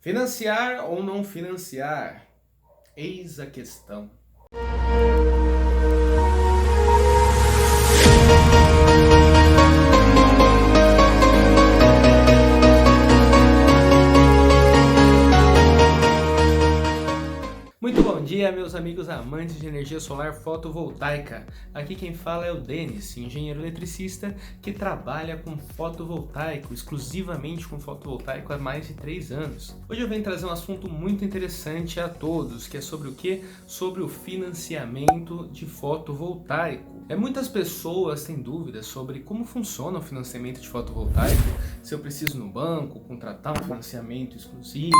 Financiar ou não financiar? Eis a questão. Muito bom dia, meus amigos amantes de energia solar fotovoltaica. Aqui quem fala é o Denis, engenheiro eletricista que trabalha com fotovoltaico, exclusivamente com fotovoltaico há mais de 3 anos. Hoje eu venho trazer um assunto muito interessante a todos, que é sobre o quê? Sobre o financiamento de fotovoltaico. Muitas pessoas têm dúvidas sobre como funciona o financiamento de fotovoltaico, se eu preciso no banco contratar um financiamento exclusivo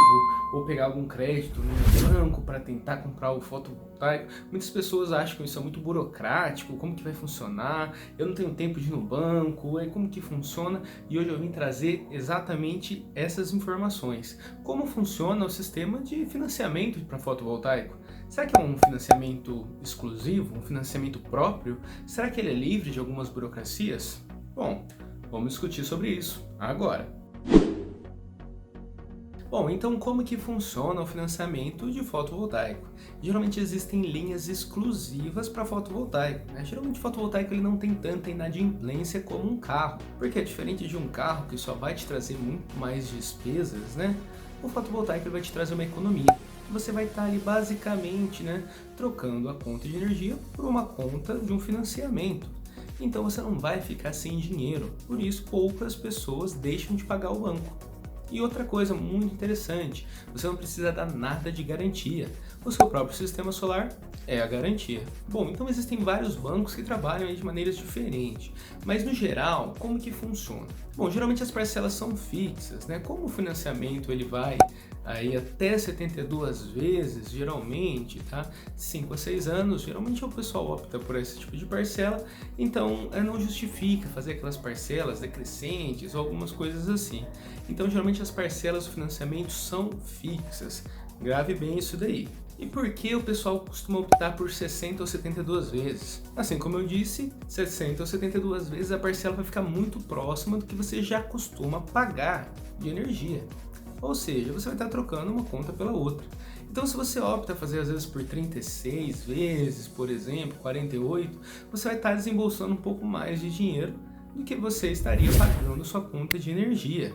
ou pegar algum crédito no banco para tentar comprar o fotovoltaico. Muitas pessoas acham que isso é muito burocrático, como que vai funcionar, eu não tenho tempo de ir no banco, como que funciona, e hoje eu vim trazer exatamente essas informações. Como funciona o sistema de financiamento para fotovoltaico? Será que é um financiamento exclusivo, um financiamento próprio? Será que ele é livre de algumas burocracias? Bom, vamos discutir sobre isso agora. Bom, então como que funciona o financiamento de fotovoltaico? Geralmente existem linhas exclusivas para fotovoltaico, né? Geralmente o fotovoltaico ele não tem tanta inadimplência como um carro, porque é diferente de um carro que só vai te trazer muito mais despesas, né? O fotovoltaico ele vai te trazer uma economia. Você vai estar ali basicamente, né, trocando a conta de energia por uma conta de um financiamento. Então você não vai ficar sem dinheiro, por isso poucas pessoas deixam de pagar o banco. E outra coisa muito interessante, você não precisa dar nada de garantia. O seu próprio sistema solar é a garantia. Bom, então existem vários bancos que trabalham de maneiras diferentes, mas no geral, como que funciona? Bom, geralmente as parcelas são fixas, né? Como o financiamento ele vai aí até 72 vezes, geralmente, tá? 5 a 6 anos, geralmente o pessoal opta por esse tipo de parcela, então não justifica fazer aquelas parcelas decrescentes ou algumas coisas assim. Então geralmente as parcelas do financiamento são fixas, grave bem isso daí. E por que o pessoal costuma optar por 60 ou 72 vezes? Assim como eu disse, 60 ou 72 vezes a parcela vai ficar muito próxima do que você já costuma pagar de energia. Ou seja, você vai estar trocando uma conta pela outra. Então se você opta fazer às vezes por 36 vezes, por exemplo, 48, você vai estar desembolsando um pouco mais de dinheiro do que você estaria pagando sua conta de energia.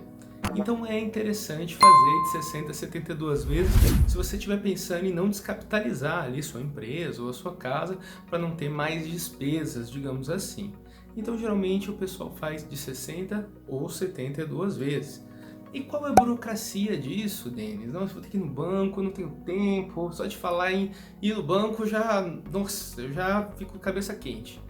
Então é interessante fazer de 60 a 72 vezes se você estiver pensando em não descapitalizar ali sua empresa ou a sua casa para não ter mais despesas, digamos assim. Então geralmente o pessoal faz de 60 ou 72 vezes. E qual é a burocracia disso, Denis? Não, eu vou ter que ir no banco, não tenho tempo, só de falar em ir no banco nossa, eu já fico com a cabeça quente.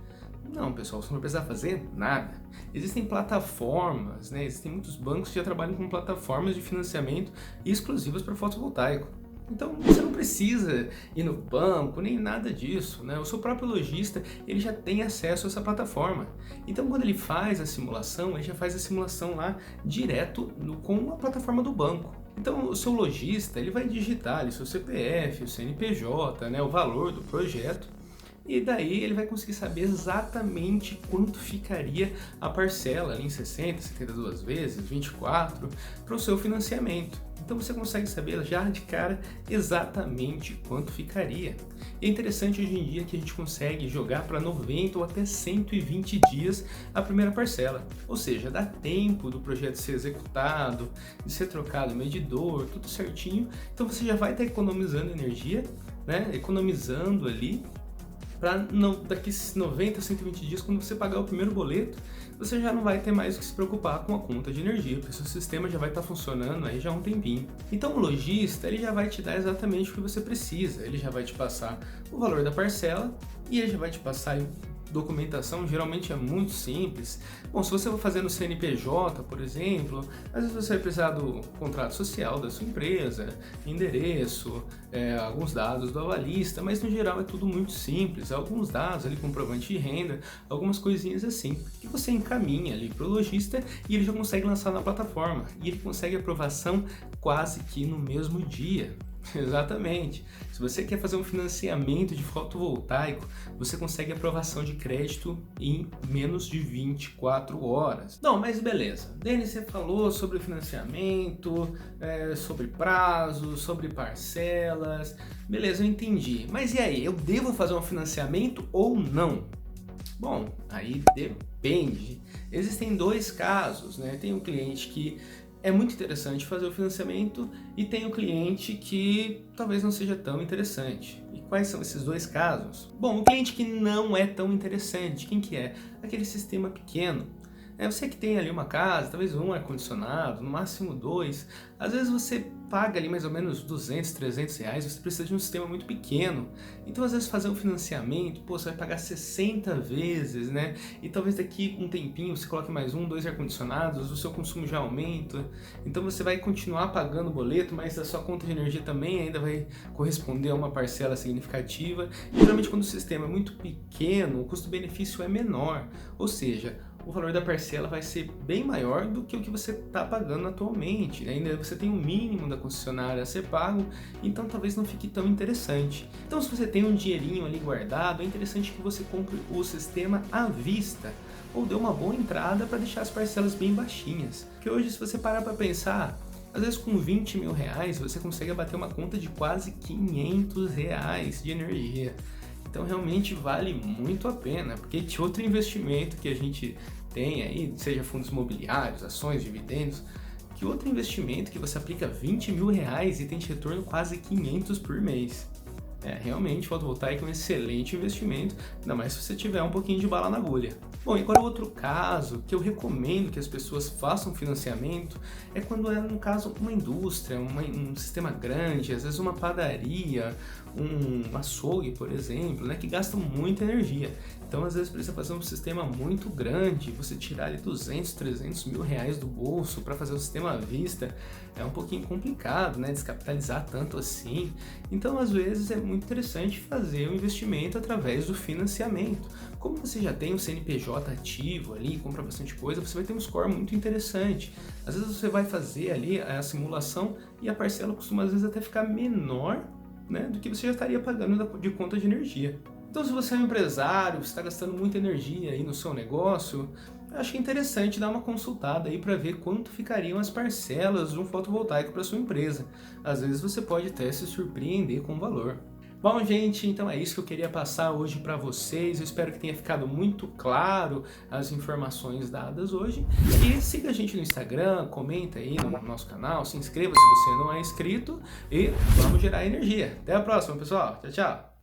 Não, pessoal, você não precisa fazer nada. Existem plataformas, né? Existem muitos bancos que já trabalham com plataformas de financiamento exclusivas para fotovoltaico. Então você não precisa ir no banco, nem nada disso, né? O seu próprio lojista, ele já tem acesso a essa plataforma. Então quando ele faz a simulação, ele já faz a simulação lá direto com a plataforma do banco. Então o seu lojista, ele vai digitar ali seu CPF, o CNPJ, né, o valor do projeto, e daí ele vai conseguir saber exatamente quanto ficaria a parcela ali em 60, 72 vezes, 24, para o seu financiamento. Então você consegue saber já de cara exatamente quanto ficaria. E é interessante hoje em dia que a gente consegue jogar para 90 ou até 120 dias a primeira parcela. Ou seja, dá tempo do projeto ser executado, de ser trocado o medidor, tudo certinho. Então você já vai estar economizando energia, né? Economizando ali para daqui 90 a 120 dias, quando você pagar o primeiro boleto, você já não vai ter mais o que se preocupar com a conta de energia, porque o seu sistema já vai estar funcionando aí já há um tempinho. Então o lojista, ele já vai te dar exatamente o que você precisa, ele já vai te passar o valor da parcela e ele já vai te passar documentação, geralmente é muito simples. Bom, se você for fazer no CNPJ, por exemplo, às vezes você vai precisar do contrato social da sua empresa, endereço, alguns dados do avalista, mas no geral é tudo muito simples. Alguns dados ali, comprovante de renda, algumas coisinhas assim, que você encaminha ali para o lojista e ele já consegue lançar na plataforma. E ele consegue aprovação quase que no mesmo dia. Exatamente. Se você quer fazer um financiamento de fotovoltaico, você consegue aprovação de crédito em menos de 24 horas. Não, mas beleza. Denis, você falou sobre financiamento, sobre prazos, sobre parcelas. Beleza, eu entendi. Mas e aí, eu devo fazer um financiamento ou não? Bom, aí depende. Existem dois casos, né? Tem um cliente que é muito interessante fazer o financiamento e tem o cliente que talvez não seja tão interessante. E quais são esses dois casos? Bom, o cliente que não é tão interessante, quem que é? Aquele sistema pequeno. Você que tem ali uma casa, talvez um ar-condicionado, no máximo dois, às vezes você paga ali mais ou menos 200, 300 reais, você precisa de um sistema muito pequeno. Então às vezes fazer um financiamento, pô, você vai pagar 60 vezes, né? E talvez daqui um tempinho você coloque mais um, dois ar-condicionados, o seu consumo já aumenta. Então você vai continuar pagando o boleto, mas a sua conta de energia também ainda vai corresponder a uma parcela significativa. E, geralmente quando o sistema é muito pequeno, o custo-benefício é menor, ou seja, o valor da parcela vai ser bem maior do que o que você está pagando atualmente. Ainda você tem o mínimo da concessionária a ser pago, então talvez não fique tão interessante. Então, se você tem um dinheirinho ali guardado, é interessante que você compre o sistema à vista ou dê uma boa entrada para deixar as parcelas bem baixinhas. Porque hoje, se você parar para pensar, às vezes com 20 mil reais você consegue abater uma conta de quase 500 reais de energia. Então realmente vale muito a pena, porque de outro investimento que a gente tem aí, seja fundos imobiliários, ações, dividendos, que outro investimento que você aplica 20 mil reais e tem de retorno quase 500 por mês. Realmente, fotovoltaico é um excelente investimento, ainda mais se você tiver um pouquinho de bala na agulha. Bom, e agora outro caso que eu recomendo que as pessoas façam financiamento é quando é, no caso, uma indústria, um sistema grande, às vezes uma padaria, um açougue, por exemplo, né, que gastam muita energia. Então, às vezes, precisa fazer um sistema muito grande, você tirar ali 200, 300 mil reais do bolso para fazer o sistema à vista, é um pouquinho complicado, né, descapitalizar tanto assim. Então, às vezes, é muito interessante fazer o investimento através do financiamento. Como você já tem um CNPJ ativo ali, compra bastante coisa, você vai ter um score muito interessante. Às vezes você vai fazer ali a simulação e a parcela costuma às vezes até ficar menor, né, do que você já estaria pagando de conta de energia. Então, se você é um empresário, você está gastando muita energia aí no seu negócio, eu acho interessante dar uma consultada aí para ver quanto ficariam as parcelas de um fotovoltaico para sua empresa. Às vezes você pode até se surpreender com o valor. Bom, gente, então é isso que eu queria passar hoje para vocês. Eu espero que tenha ficado muito claro as informações dadas hoje. E siga a gente no Instagram, comenta aí no nosso canal, se inscreva se você não é inscrito e vamos gerar energia. Até a próxima, pessoal. Tchau, tchau.